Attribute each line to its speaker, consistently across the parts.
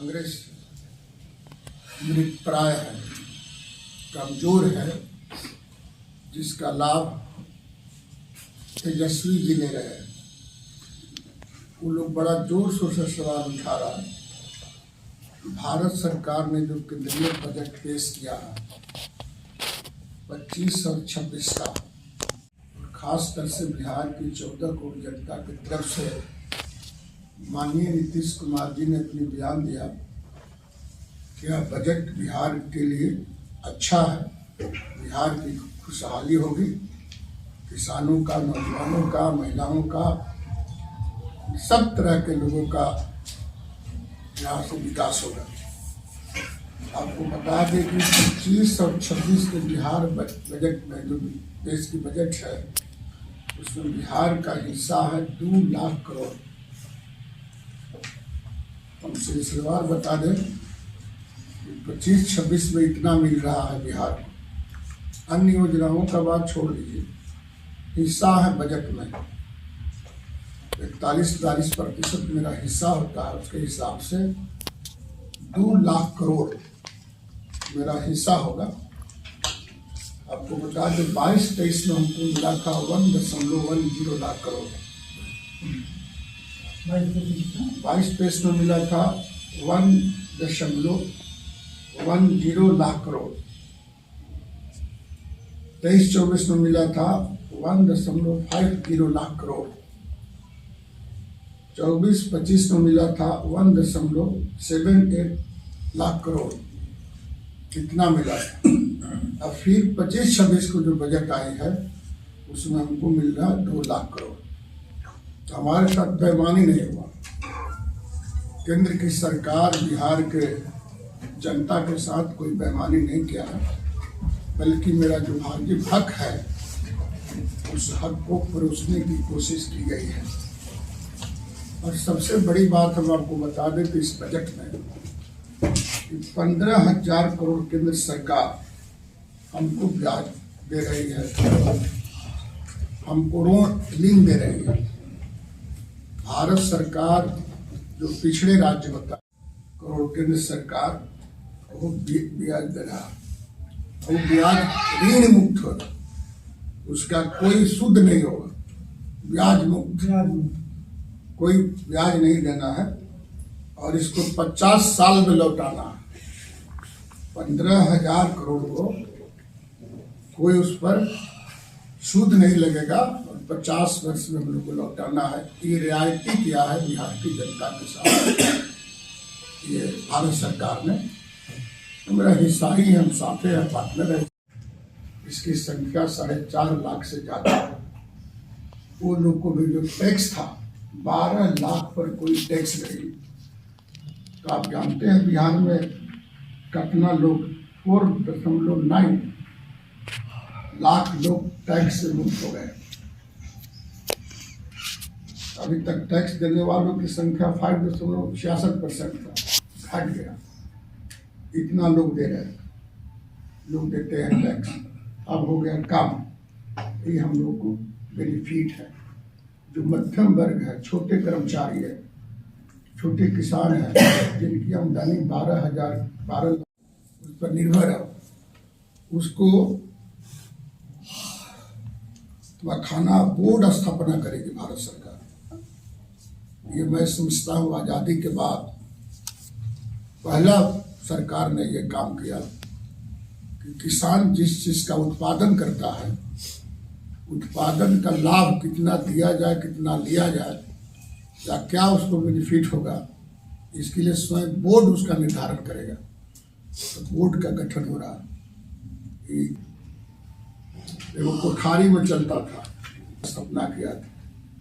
Speaker 1: कांग्रेस मृतप्राय है, कमजोर है, जिसका लाभ तेजस्वी जी ले रहे हैं। वो लोग बड़ा जोर शोर से सवाल उठा रहा है। भारत सरकार ने जो केंद्रीय बजट पेश किया है 25 और 26 का, खासकर से बिहार की 14 करोड़ जनता की तरफ से माननीय नीतीश कुमार जी ने अपनी बयान दिया कि यह बजट बिहार के लिए अच्छा है, बिहार की खुशहाली होगी, किसानों का, नौजवानों का, महिलाओं का, सब तरह के लोगों का यहाँ से विकास होगा। आपको बता दें कि 25 और 26 के बिहार बजट में जो देश की बजट है उसमें बिहार का हिस्सा है 2 लाख करोड़। हम सिलसिलेवार बता दें 25-26 में इतना मिल रहा है बिहार को। अन्य योजनाओं का बात छोड़ दीजिए, हिस्सा है बजट में 41-42% मेरा हिस्सा होता है, उसके हिसाब से 2 लाख करोड़ मेरा हिस्सा होगा। आपको बता दें 22-23 में हमको मिला था 1.10 लाख करोड़, 22-23 में मिला था 1.10 लाख करोड़, 23-24 में मिला था 1.50 लाख करोड़, 24-25 में मिला था 1.78 लाख करोड़, कितना मिला था। अब फिर 25-26 को जो बजट आई है उसमें हमको मिल रहा 2 लाख करोड़। तो हमारे साथ बेईमानी नहीं हुआ। केंद्र की सरकार बिहार के जनता के साथ कोई बेईमानी नहीं किया है, बल्कि मेरा जो वाजिब हक है उस हक को परोसने की कोशिश की गई है। और सबसे बड़ी बात हम आपको बता दें कि इस बजट में 15,000 करोड़ केंद्र सरकार हमको ब्याज दे रही है, हमको ऋण दे रही है। भारत सरकार जो पिछड़े राज्य होता है करोड़, केंद्र सरकार वो ब्याज दे रहा है, वो ब्याज ऋण मुक्त होगा, उसका कोई सूद नहीं होगा, ब्याज मुक्त, कोई ब्याज नहीं देना है और इसको 50 साल में लौटाना है। 15,000 करोड़ को कोई उस पर सूद नहीं लगेगा और 50 वर्ष में हम लोग को लौटाना है। ये रियायती किया है बिहार की जनता के साथ ये भारत सरकार ने। तो मेरा हिस्सा ही, हम साथ हैं, पार्टनर है। इसकी संख्या 4.5 लाख से ज्यादा है। वो लोग को भी जो टैक्स था 12 लाख पर कोई टैक्स नहीं। तो आप जानते हैं बिहार में कितना लोग 4.9 लाख लोग टैक्स से मुक्त हो गए। अभी तक टैक्स देने वालों की संख्या 5.66% था, घट गया। इतना लोग दे रहे, लोग देते हैं टैक्स, अब हो गया कम। ये हम लोग को बेनिफिट है। जो मध्यम वर्ग है, छोटे कर्मचारी है, छोटे किसान है, जिनकी आमदनी 12 उस पर निर्भर है, उसको खाना बोर्ड स्थापना करेगी भारत सरकार। ये मैं समझता हूँ आज़ादी के बाद पहला सरकार ने ये काम किया कि किसान जिस चीज़ का उत्पादन करता है, उत्पादन का लाभ कितना दिया जाए, कितना लिया जाए, या क्या उसको बेनिफिट होगा, इसके लिए स्वयं बोर्ड उसका निर्धारण करेगा। तो बोर्ड का गठन हो रहा है। वो कोठारी में चलता था, स्थापना किया था।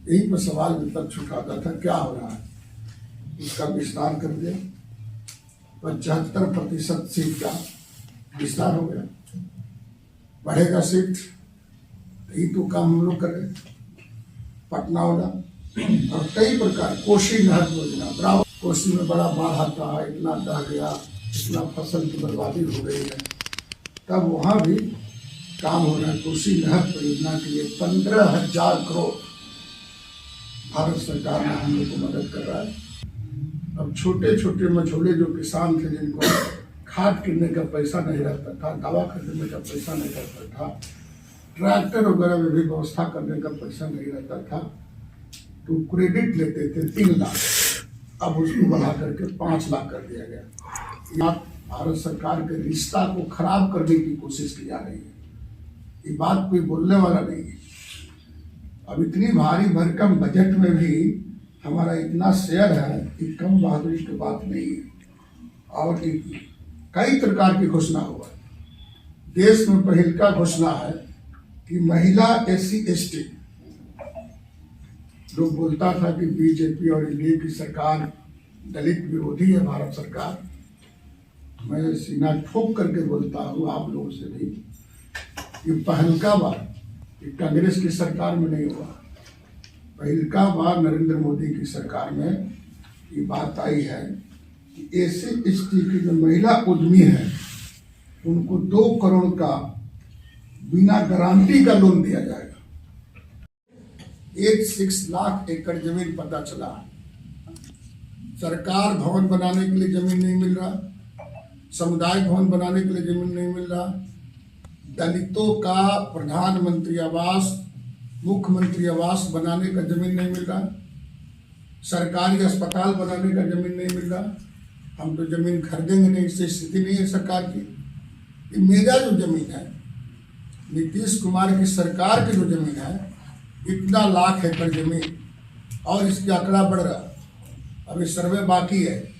Speaker 1: यही पर सवाल विपक्ष उठाता था क्या हो रहा है, उसका विस्तार कर दिया। 75% सीट का विस्तार हो गया, बढ़ेगा सीट। यही तो काम हम लोग कर रहे। पटना होगा और कई प्रकार, कोसी नहर योजना, बराबर कोसी में बड़ा बाढ़ आता है, इतना दह गया, इतना फसल की बर्बादी हो गई है, तब वहाँ भी काम हो रहा है। कोसी नहर परियोजना के लिए 15,000 करोड़ भारत सरकार ने हम लोग को मदद कर रहा है। अब छोटे छोटे मझोले जो किसान थे, जिनको खाद किनने का पैसा नहीं रहता था, दवा खरीदने का पैसा नहीं रहता था, ट्रैक्टर वगैरह में भी व्यवस्था करने का पैसा नहीं रहता था, तो क्रेडिट लेते थे 3 लाख, अब उसको बढ़ा करके 5 लाख कर दिया गया। भारत सरकार के रिश्ता को खराब करने की कोशिश की जा रही है। ये बात कोई बोलने वाला नहीं है। अब इतनी भारी भरकम बजट में भी हमारा इतना शेयर है कि कम बहादुरी की बात नहीं है। और कई प्रकार की घोषणा हुआ है। देश में पहल का घोषणा है कि महिला SC/ST, लोग बोलता था कि बीजेपी और एनडीए की सरकार दलित विरोधी है भारत सरकार। मैं सीना ठोक करके बोलता हूँ आप लोगों से भी, ये पहल का बार कि कांग्रेस की सरकार में नहीं हुआ, पहल का बार नरेंद्र मोदी की सरकार में ये बात आई है कि SC/ST की जो महिला उद्यमी है उनको 2 करोड़ का बिना गारंटी का लोन दिया जाएगा। 6 लाख एकड़ जमीन पता चला। सरकार भवन बनाने के लिए जमीन नहीं मिल रहा, सामुदायिक भवन बनाने के लिए जमीन नहीं मिल रहा, दलितों का प्रधानमंत्री आवास, मुख्यमंत्री आवास बनाने का जमीन नहीं मिल रहा, सरकारी अस्पताल बनाने का जमीन नहीं मिल रहा। हम तो जमीन खरीदेंगे नहीं, इससे स्थिति नहीं है सरकार की। ये मेरा जो जमीन है, नीतीश कुमार की सरकार की जो जमीन है, इतना लाख एकड़ जमीन, और इसका आंकड़ा बढ़ रहा। अभी सर्वे बाकी है।